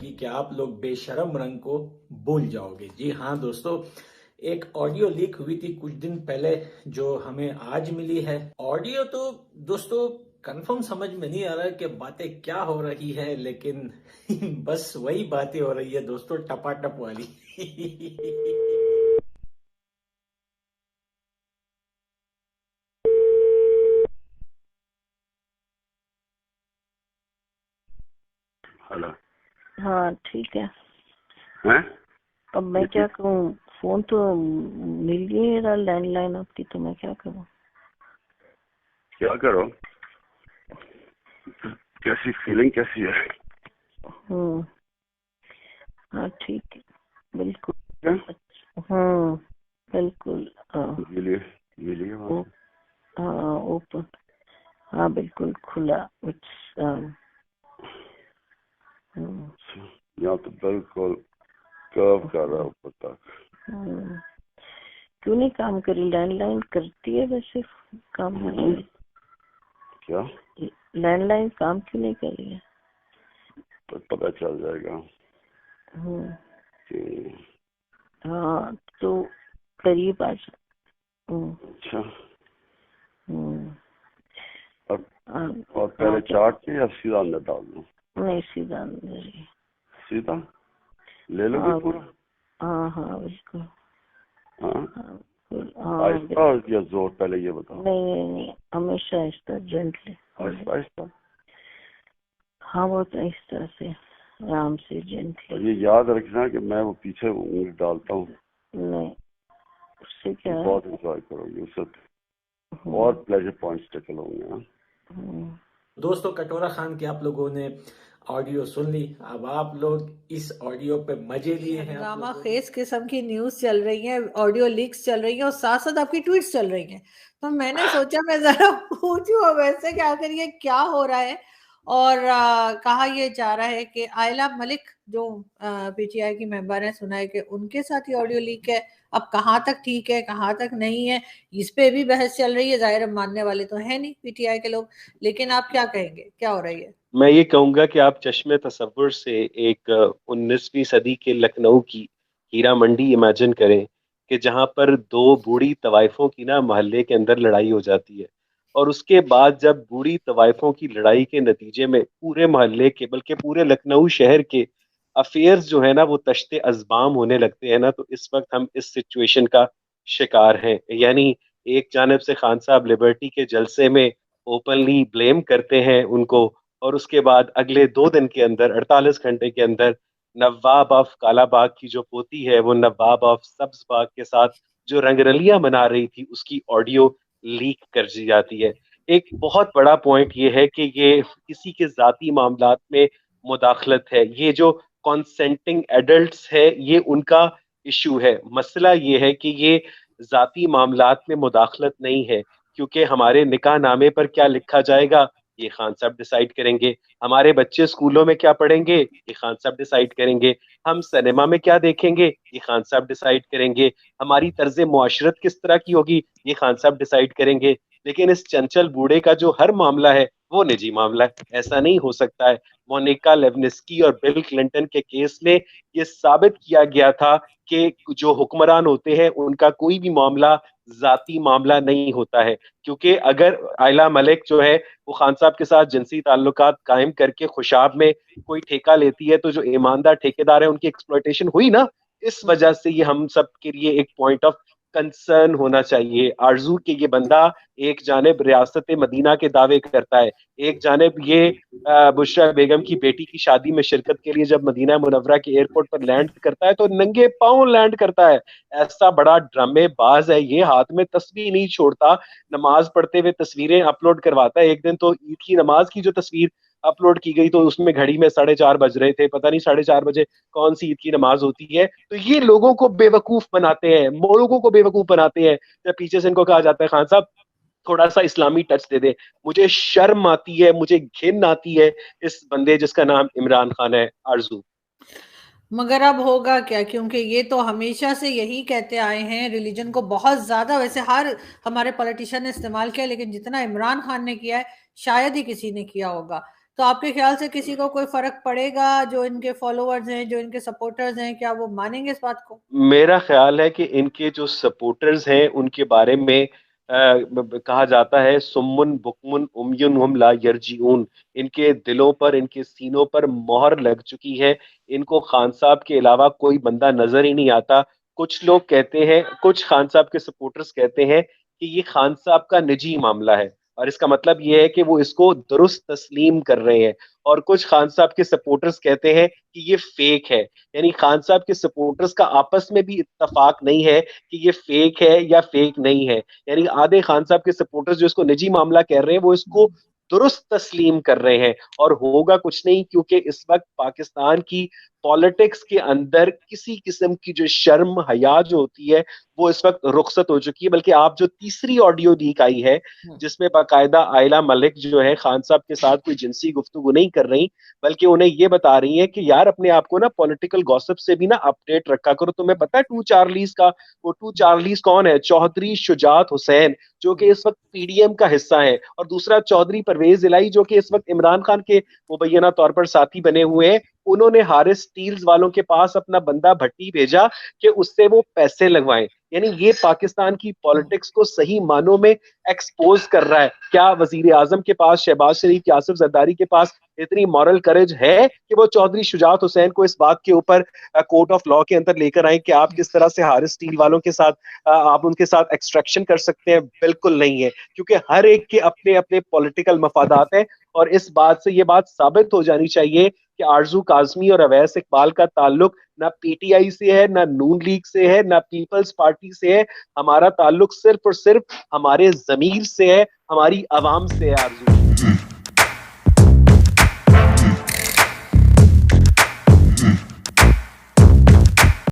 کی کہ آپ لوگ بے شرم رنگ کو بھول جاؤ گے. جی ہاں دوستو، ایک آڈیو لیک ہوئی تھی کچھ دن پہلے جو ہمیں آج ملی ہے. آڈیو تو دوستو کنفرم سمجھ میں نہیں آ رہا کہ باتیں کیا ہو رہی ہے، لیکن بس وہی باتیں ہو رہی ہے دوستو، ٹپا ٹپ والی. ہلو. ہاں ٹھیک ہے. ہیں؟ اب میں کیا کروں؟ فون تو مل ہی نہیں رہا، لینڈ لائن آپ کی، تو میں کیا کروں؟ کیا کرو؟ کیسی فیلنگ کیسی ہے؟ ہاں ٹھیک ہے، بالکل. کیا؟ ہاں بالکل. ملی ہے وہاں سے؟ ہاں اوپن. ہاں بالکل کھلا. یہاں تو بالکل کرو کر رہا اوپر تک. کیوں نہیں کام کری؟ لینڈ لائن کرتی ہے ویسے کام. کیا لینڈ لائن کام کیوں نہیں کر رہی ہے؟ تو پتہ چل جائے گا. ہاں تو قریب آ جا. اچھا. اور پہلے چاٹ یا سیدھا اندر ڈال دوں؟ نہیں سیدھا اندر ہی. سیدھا لے لو گے پورا؟ ہاں ہاں بالکل. ہاں آہستہ یا زور؟ پہلے یہ بتاؤ. نہیں ہمیشہ آہستہ، جینٹلی. آہستہ آہستہ؟ ہاں بہت آہستہ سے، آرام سے، جینٹلی. یہ یاد رکھنا کہ میں وہ پیچھے انگلی ڈالتا ہوں. نہیں اس سے کیا بہت انجوائے کرو گے اس سے، اور پلیجر پوائنٹس ٹیکل ہوں گے. دوستو کٹورا خان کے آپ لوگوں نے آڈیو سن لی. اب آپ لوگ اس آڈیو پہ مزے لیے ہیں. ہنگامہ خیز قسم کی نیوز چل رہی ہیں، آڈیو لیکس چل رہی ہیں، اور ساتھ ساتھ آپ کی ٹویٹس چل رہی ہیں. تو میں نے سوچا میں ذرا پوچھوں ویسے کیا کریے، کیا ہو رہا ہے. اور کہا یہ جا رہا ہے کہ عائلہ ملک جو پی ٹی آئی کی ممبر ہیں، سنا ہے کہ ان کے ساتھ ہی آڈیو لیک ہے. اب کہاں تک ٹھیک ہے کہاں تک نہیں ہے، اس پہ بھی بحث چل رہی ہے. ظاہر ماننے والے تو ہیں نہیں پی ٹی آئی کے لوگ، لیکن آپ کیا کہیں گے، کیا ہو رہی ہے؟ میں یہ کہوں گا کہ آپ چشم تصور سے ایک 19ویں صدی کے لکھنؤ کی ہیرا منڈی امیجن کریں کہ جہاں پر دو بوڑھی طوائفوں کی نا محلے کے اندر لڑائی ہو جاتی ہے، اور اس کے بعد جب بوڑھی طوائفوں کی لڑائی کے نتیجے میں پورے محلے کے بلکہ پورے لکھنؤ شہر کے افیئرز جو ہے نا وہ تشتے ازبام ہونے لگتے ہیں نا، تو اس وقت ہم اس سچویشن کا شکار ہیں. یعنی ایک جانب سے خان صاحب لبرٹی کے جلسے میں اوپنلی بلیم کرتے ہیں ان کو، اور اس کے بعد اگلے 2 دن کے اندر 48 گھنٹے کے اندر نواب آف کالا باغ کی جو پوتی ہے وہ نواب آف سبز باغ کے ساتھ جو رنگ رلیاں منا رہی تھی اس کی آڈیو لیک کر دی جاتی ہے. ایک بہت بڑا پوائنٹ یہ ہے کہ یہ کسی کے ذاتی معاملات میں مداخلت ہے. یہ جو کانسینٹنگ ایڈلٹس ہے یہ ان کا ایشو ہے. مسئلہ یہ ہے کہ یہ ذاتی معاملات میں مداخلت نہیں ہے، کیونکہ ہمارے نکاح نامے پر کیا لکھا جائے گا یہ خان صاحب ڈیسائیڈ کریں گے. ہمارے بچے اسکولوں میں کیا پڑھیں گے یہ خان صاحب ڈیسائیڈ کریں گے. ہم سنیما میں کیا دیکھیں گے یہ خان صاحب ڈیسائیڈ کریں گے. ہماری طرز معاشرت کس طرح کی ہوگی یہ خان صاحب ڈیسائیڈ کریں گے. لیکن اس چنچل بوڑھے کا جو ہر معاملہ ہے وہ نجی معاملہ ہے. ایسا نہیں ہو سکتا ہے. مونیکا لیونسکی اور بل کلنٹن کے کیس میں یہ ثابت کیا گیا تھا کہ جو حکمران ہوتے ہیں ان کا کوئی بھی معاملہ ذاتی معاملہ نہیں ہوتا ہے. کیونکہ اگر عائلہ ملک جو ہے وہ خان صاحب کے ساتھ جنسی تعلقات قائم کر کے خوشاب میں کوئی ٹھیکہ لیتی ہے تو جو ایماندار ٹھیکیدار ہے ان کی ایکسپلوئٹیشن ہوئی نا. اس وجہ سے یہ ہم سب کے لیے ایک پوائنٹ آف کنسرن ہونا چاہیے. آرزو کہ یہ بندہ ایک جانب ریاست مدینہ کے دعوے کرتا ہے، ایک جانب یہ بشرا بیگم کی بیٹی کی شادی میں شرکت کے لیے جب مدینہ منورہ کے ایئرپورٹ پر لینڈ کرتا ہے تو ننگے پاؤں لینڈ کرتا ہے. ایسا بڑا ڈرامے باز ہے یہ، ہاتھ میں تسبیح نہیں چھوڑتا، نماز پڑھتے ہوئے تصویریں اپلوڈ کرواتا ہے. ایک دن تو عید کی نماز کی جو تصویر اپلوڈ کی گئی تو اس میں گھڑی میں 4:30 بج رہے تھے. پتہ نہیں 4:30 بجے کون سی عید کی نماز ہوتی ہے. تو یہ لوگوں کو بے وقوف بناتے ہیں، لوگوں کو بے وقوف بناتے ہیں. جب پیچھے سے ان کو کہا جاتا ہے خان صاحب تھوڑا سا اسلامی ٹچ دے دے، مجھے شرم آتی ہے، مجھے گھن آتی ہے اس بندے جس کا نام عمران خان ہے. آرزو مگر اب ہوگا کیا، کیونکہ یہ تو ہمیشہ سے یہی کہتے آئے ہیں. ریلیجن کو بہت زیادہ ویسے ہر ہمارے پولیٹیشین نے استعمال کیا، لیکن جتنا عمران خان نے کیا ہے شاید ہی کسی نے کیا ہوگا. تو آپ کے خیال سے کسی کو کوئی فرق پڑے گا جو ان کے فالوورز ہیں, جو ان کے سپورٹرز ہیں, کیا وہ مانیں گے اس بات کو؟ میرا خیال ہے کہ ان کے جو سپورٹرز ہیں ان کے بارے میں کہا جاتا ہے سمن بکمن امیون ہم لا یرجعون. ان کے دلوں پر, ان کے سینوں پر مہر لگ چکی ہے. ان کو خان صاحب کے علاوہ کوئی بندہ نظر ہی نہیں آتا. کچھ لوگ کہتے ہیں, کچھ خان صاحب کے سپورٹرز کہتے ہیں کہ یہ خان صاحب کا نجی معاملہ ہے, اور اس کا مطلب یہ ہے کہ وہ اس کو درست تسلیم کر رہے ہیں. اور کچھ خان صاحب کے سپورٹرز کہتے ہیں کہ یہ فیک ہے. یعنی خان صاحب کے سپورٹرز کا آپس میں بھی اتفاق نہیں ہے کہ یہ فیک ہے یا فیک نہیں ہے. یعنی آدھے خان صاحب کے سپورٹرز جو اس کو نجی معاملہ کہہ رہے ہیں وہ اس کو درست تسلیم کر رہے ہیں. اور ہوگا کچھ نہیں, کیونکہ اس وقت پاکستان کی پالیٹکس کے اندر کسی قسم کی جو شرم حیا جو ہوتی ہے وہ اس وقت رخصت ہو چکی ہے. بلکہ آپ جو تیسری آڈیو لیک آئی ہے جس میں باقاعدہ عائلہ ملک جو ہے خان صاحب کے ساتھ کوئی جنسی گفتگو نہیں کر رہی, بلکہ انہیں یہ بتا رہی ہیں کہ یار اپنے آپ کو نا پولیٹیکل گوسپ سے بھی نا اپڈیٹ رکھا کرو. تمہیں پتا ہے 2 چارلیز کا, وہ 2 چارلیز کون ہے؟ چودھری شجاعت حسین جو کہ اس وقت پی ڈی ایم کا حصہ ہے, اور دوسرا چودھری پرویز الہی جو کہ اس وقت عمران خان کے مبینہ طور پر ساتھی بنے ہوئے ہیں. انہوں نے ہارس سٹیلز والوں کے پاس اپنا بندہ بھٹی بھیجا کہ اس سے وہ پیسے لگوائیں. یعنی یہ پاکستان کی پالیٹکس کو صحیح معنوں میں ایکسپوز کر رہا ہے. کیا وزیر اعظم کے پاس, شہباز شریف, آصف زرداری کے پاس اتنی مورل کریج ہے کہ وہ چودھری شجاعت حسین کو اس بات کے اوپر کورٹ آف لا کے اندر لے کر آئیں کہ آپ کس طرح سے ہارس اسٹیل والوں کے ساتھ آپ ان کے ساتھ ایکسٹریکشن کر سکتے ہیں؟ بالکل نہیں ہے, کیونکہ ہر ایک کے اپنے اپنے پولیٹیکل مفادات ہیں. اور اس بات سے یہ بات ثابت ہو جانی چاہیے کہ آرزو کاظمی اور اویس اقبال کا تعلق نہ پی ٹی آئی سے ہے, نہ نون لیگ سے ہے, نہ پیپلز پارٹی سے ہے. ہمارا تعلق صرف اور صرف ہمارے ضمیر سے ہے, ہماری عوام سے ہے. آرزو